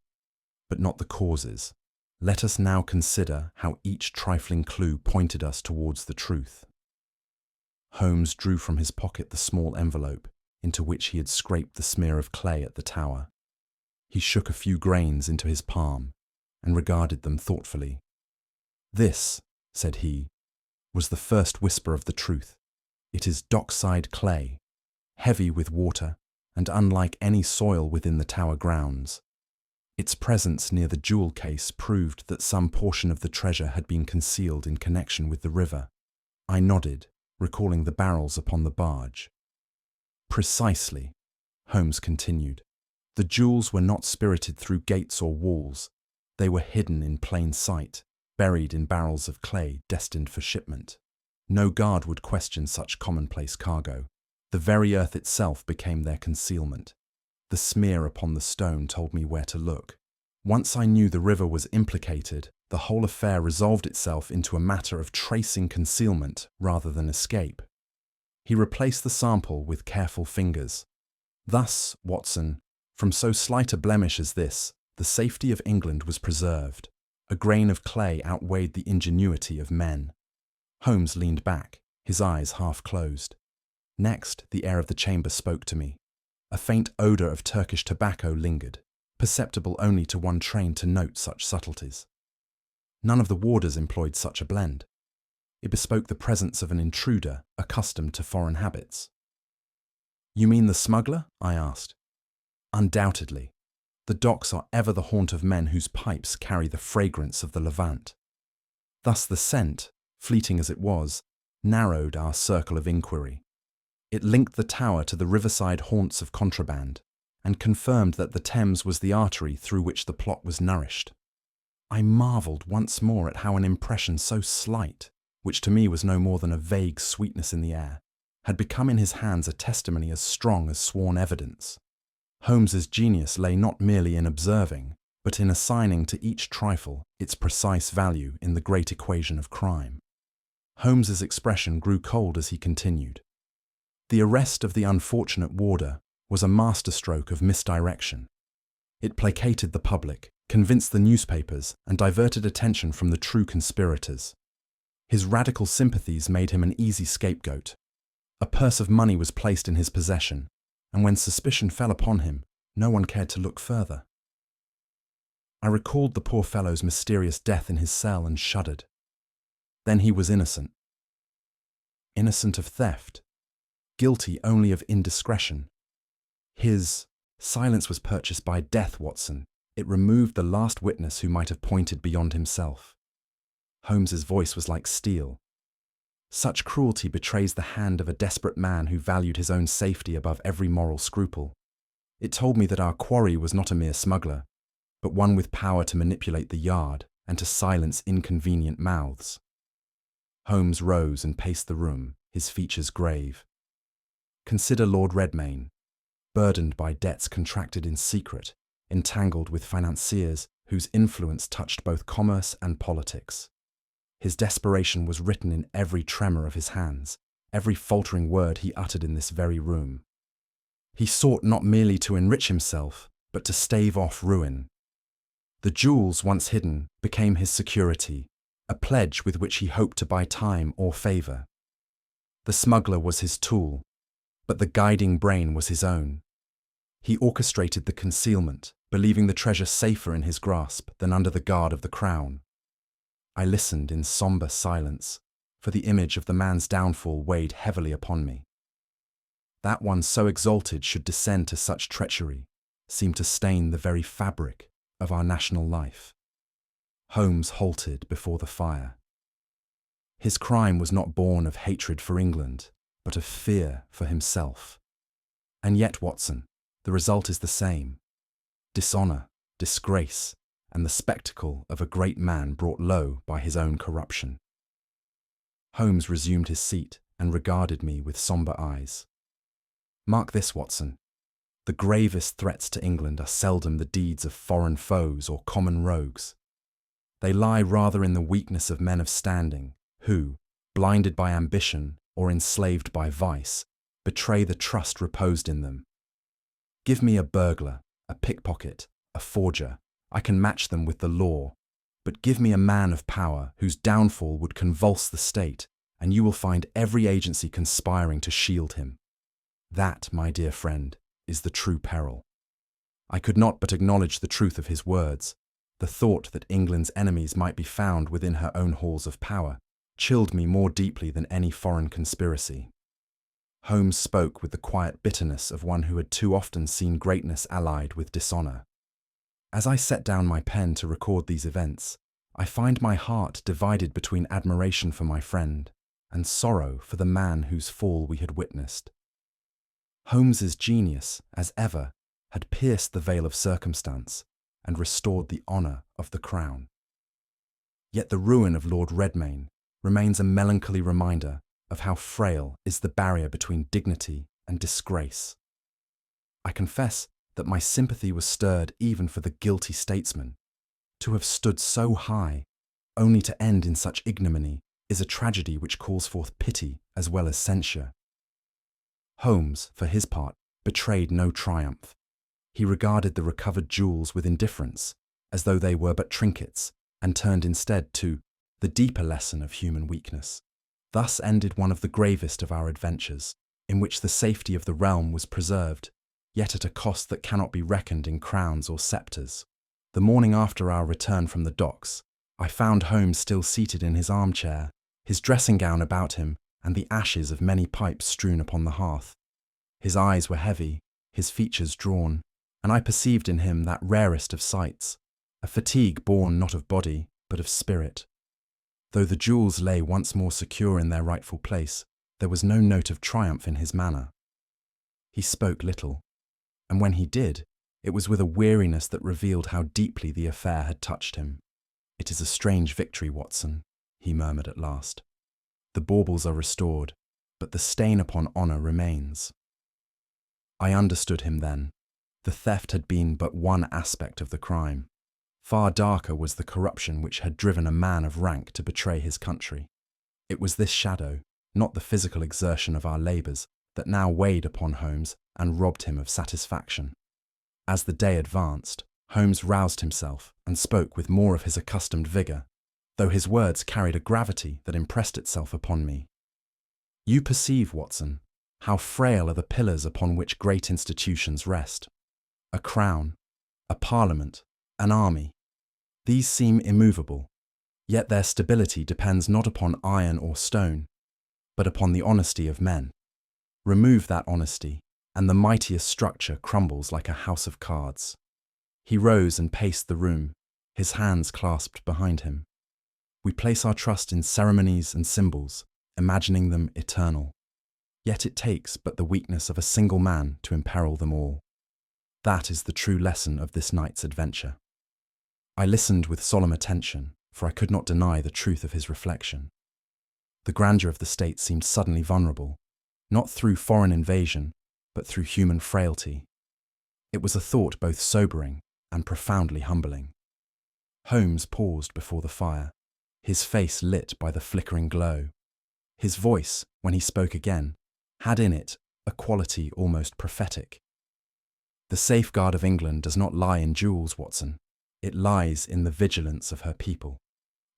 "but not the causes. Let us now consider how each trifling clue pointed us towards the truth." Holmes drew from his pocket the small envelope into which he had scraped the smear of clay at the tower. He shook a few grains into his palm and regarded them thoughtfully. "This," said he, "was the first whisper of the truth. It is dockside clay, heavy with water and unlike any soil within the tower grounds. Its presence near the jewel case proved that some portion of the treasure had been concealed in connection with the river." I nodded, recalling the barrels upon the barge. "Precisely," Holmes continued. "The jewels were not spirited through gates or walls. They were hidden in plain sight, buried in barrels of clay destined for shipment. No guard would question such commonplace cargo. The very earth itself became their concealment. The smear upon the stone told me where to look. Once I knew the river was implicated, the whole affair resolved itself into a matter of tracing concealment rather than escape." He replaced the sample with careful fingers. "Thus, Watson, from so slight a blemish as this, the safety of England was preserved. A grain of clay outweighed the ingenuity of men." Holmes leaned back, his eyes half closed. Next, the air of the chamber spoke to me. A faint odour of Turkish tobacco lingered, perceptible only to one trained to note such subtleties. None of the warders employed such a blend. It bespoke the presence of an intruder accustomed to foreign habits. "You mean the smuggler?" I asked. "Undoubtedly. The docks are ever the haunt of men whose pipes carry the fragrance of the Levant." Thus the scent, fleeting as it was, narrowed our circle of inquiry. It linked the tower to the riverside haunts of contraband, and confirmed that the Thames was the artery through which the plot was nourished. I marvelled once more at how an impression so slight, which to me was no more than a vague sweetness in the air, had become in his hands a testimony as strong as sworn evidence. Holmes's genius lay not merely in observing, but in assigning to each trifle its precise value in the great equation of crime. Holmes's expression grew cold as he continued. The arrest of the unfortunate warder was a masterstroke of misdirection. It placated the public, convinced the newspapers, and diverted attention from the true conspirators. His radical sympathies made him an easy scapegoat. A purse of money was placed in his possession, and when suspicion fell upon him, no one cared to look further. I recalled the poor fellow's mysterious death in his cell and shuddered. Then he was innocent. Innocent of theft. Guilty only of indiscretion. His silence was purchased by death, Watson. It removed the last witness who might have pointed beyond himself. Holmes's voice was like steel. Such cruelty betrays the hand of a desperate man who valued his own safety above every moral scruple. It told me that our quarry was not a mere smuggler, but one with power to manipulate the yard and to silence inconvenient mouths. Holmes rose and paced the room, his features grave. Consider Lord Redmayne, burdened by debts contracted in secret, entangled with financiers whose influence touched both commerce and politics. His desperation was written in every tremor of his hands, every faltering word he uttered in this very room. He sought not merely to enrich himself, but to stave off ruin. The jewels once hidden became his security, a pledge with which he hoped to buy time or favour. The smuggler was his tool, but the guiding brain was his own. He orchestrated the concealment, believing the treasure safer in his grasp than under the guard of the crown. I listened in sombre silence, for the image of the man's downfall weighed heavily upon me. That one so exalted should descend to such treachery seemed to stain the very fabric of our national life. Holmes halted before the fire. His crime was not born of hatred for England, but of fear for himself. And yet, Watson, the result is the same. Dishonour, disgrace, and the spectacle of a great man brought low by his own corruption. Holmes resumed his seat and regarded me with sombre eyes. Mark this, Watson. The gravest threats to England are seldom the deeds of foreign foes or common rogues. They lie rather in the weakness of men of standing, who, blinded by ambition or enslaved by vice, betray the trust reposed in them. Give me a burglar, a pickpocket, a forger. I can match them with the law. But give me a man of power whose downfall would convulse the state, and you will find every agency conspiring to shield him. That, my dear friend, is the true peril. I could not but acknowledge the truth of his words. The thought that England's enemies might be found within her own halls of power chilled me more deeply than any foreign conspiracy. Holmes spoke with the quiet bitterness of one who had too often seen greatness allied with dishonour. As I set down my pen to record these events, I find my heart divided between admiration for my friend and sorrow for the man whose fall we had witnessed. Holmes's genius, as ever, had pierced the veil of circumstance and restored the honour of the crown. Yet the ruin of Lord Redmayne remains a melancholy reminder of how frail is the barrier between dignity and disgrace. I confess that my sympathy was stirred even for the guilty statesman. To have stood so high, only to end in such ignominy, is a tragedy which calls forth pity as well as censure. Holmes, for his part, betrayed no triumph. He regarded the recovered jewels with indifference, as though they were but trinkets, and turned instead to the deeper lesson of human weakness. Thus ended one of the gravest of our adventures, in which the safety of the realm was preserved, yet at a cost that cannot be reckoned in crowns or sceptres. The morning after our return from the docks, I found Holmes still seated in his armchair, his dressing gown about him, and the ashes of many pipes strewn upon the hearth. His eyes were heavy, his features drawn, and I perceived in him that rarest of sights, a fatigue born not of body, but of spirit. Though the jewels lay once more secure in their rightful place, there was no note of triumph in his manner. He spoke little, and when he did, it was with a weariness that revealed how deeply the affair had touched him. "It is a strange victory, Watson," he murmured at last. "The baubles are restored, but the stain upon honour remains." I understood him then. The theft had been but one aspect of the crime. Far darker was the corruption which had driven a man of rank to betray his country. It was this shadow, not the physical exertion of our labours, that now weighed upon Holmes and robbed him of satisfaction. As the day advanced, Holmes roused himself and spoke with more of his accustomed vigour, though his words carried a gravity that impressed itself upon me. You perceive, Watson, how frail are the pillars upon which great institutions rest. A crown, a parliament, an army. These seem immovable, yet their stability depends not upon iron or stone, but upon the honesty of men. Remove that honesty, and the mightiest structure crumbles like a house of cards. He rose and paced the room, his hands clasped behind him. We place our trust in ceremonies and symbols, imagining them eternal. Yet it takes but the weakness of a single man to imperil them all. That is the true lesson of this night's adventure. I listened with solemn attention, for I could not deny the truth of his reflection. The grandeur of the state seemed suddenly vulnerable, not through foreign invasion, but through human frailty. It was a thought both sobering and profoundly humbling. Holmes paused before the fire, his face lit by the flickering glow. His voice, when he spoke again, had in it a quality almost prophetic. The safeguard of England does not lie in jewels, Watson. It lies in the vigilance of her people.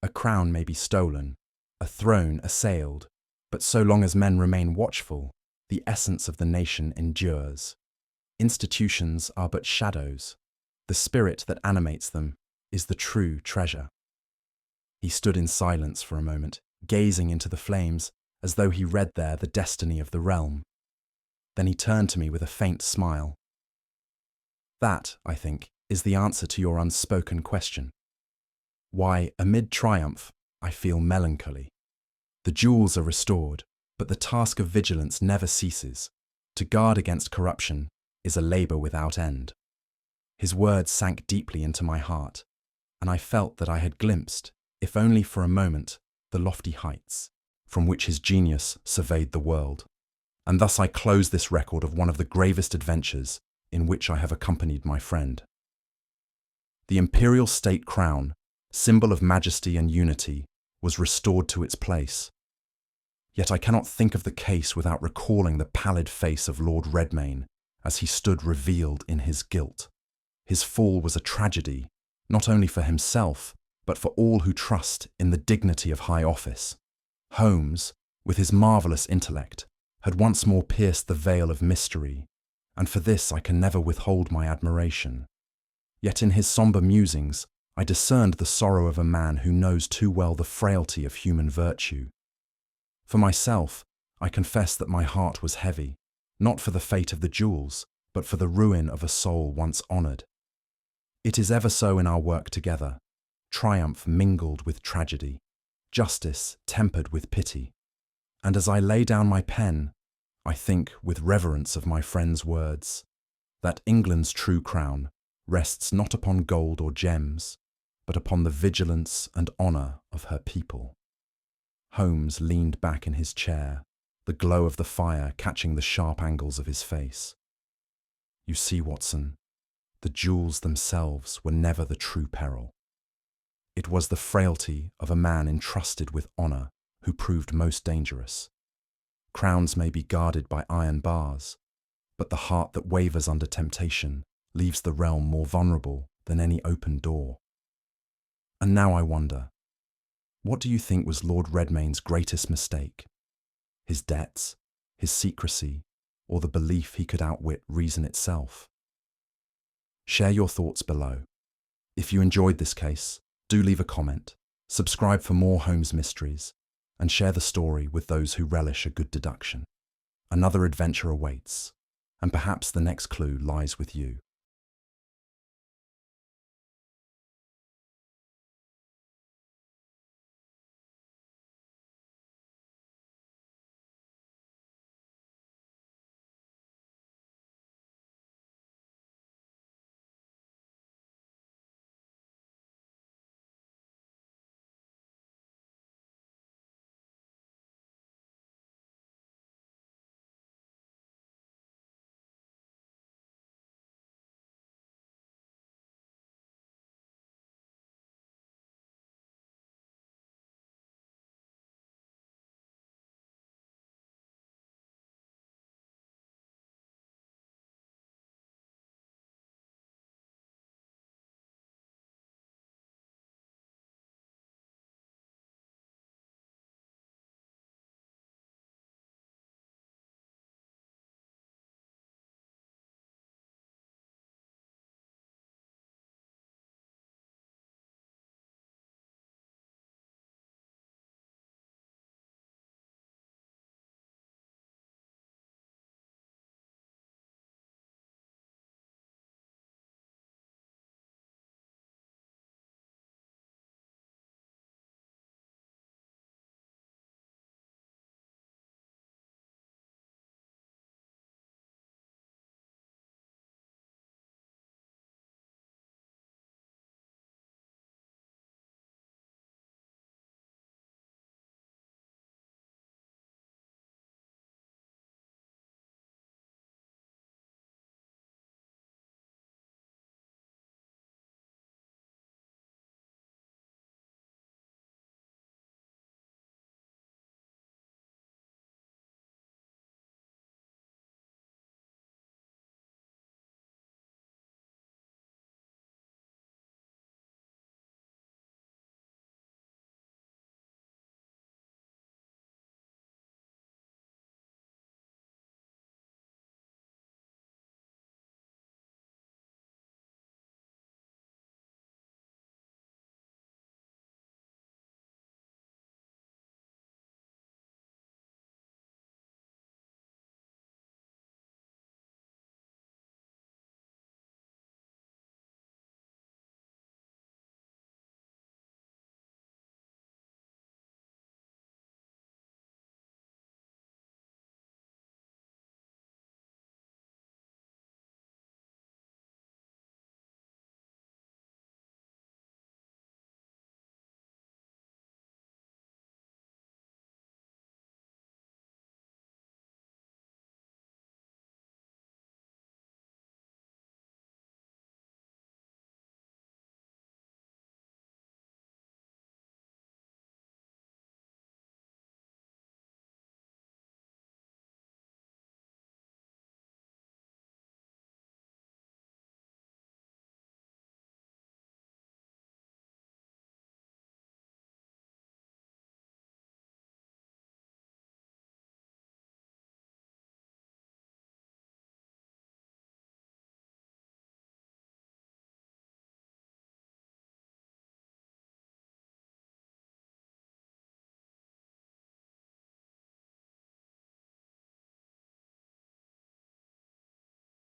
A crown may be stolen, a throne assailed, but so long as men remain watchful, the essence of the nation endures. Institutions are but shadows. The spirit that animates them is the true treasure. He stood in silence for a moment, gazing into the flames, as though he read there the destiny of the realm. Then he turned to me with a faint smile. That, I think, is the answer to your unspoken question. Why, amid triumph, I feel melancholy. The jewels are restored, but the task of vigilance never ceases. To guard against corruption is a labour without end. His words sank deeply into my heart, and I felt that I had glimpsed, if only for a moment, the lofty heights from which his genius surveyed the world. And thus I close this record of one of the gravest adventures in which I have accompanied my friend. The imperial state crown, symbol of majesty and unity, was restored to its place. Yet I cannot think of the case without recalling the pallid face of Lord Redmayne as he stood revealed in his guilt. His fall was a tragedy, not only for himself, but for all who trust in the dignity of high office. Holmes, with his marvellous intellect, had once more pierced the veil of mystery, and for this I can never withhold my admiration. Yet in his sombre musings, I discerned the sorrow of a man who knows too well the frailty of human virtue. For myself, I confess that my heart was heavy, not for the fate of the jewels, but for the ruin of a soul once honoured. It is ever so in our work together, triumph mingled with tragedy, justice tempered with pity. And as I lay down my pen, I think with reverence of my friend's words, that England's true crown rests not upon gold or gems, but upon the vigilance and honour of her people. Holmes leaned back in his chair, the glow of the fire catching the sharp angles of his face. You see, Watson, the jewels themselves were never the true peril. It was the frailty of a man entrusted with honour who proved most dangerous. Crowns may be guarded by iron bars, but the heart that wavers under temptation leaves the realm more vulnerable than any open door. And now I wonder, what do you think was Lord Redmayne's greatest mistake? His debts, his secrecy, or the belief he could outwit reason itself? Share your thoughts below. If you enjoyed this case, do leave a comment, subscribe for more Holmes mysteries, and share the story with those who relish a good deduction. Another adventure awaits, and perhaps the next clue lies with you.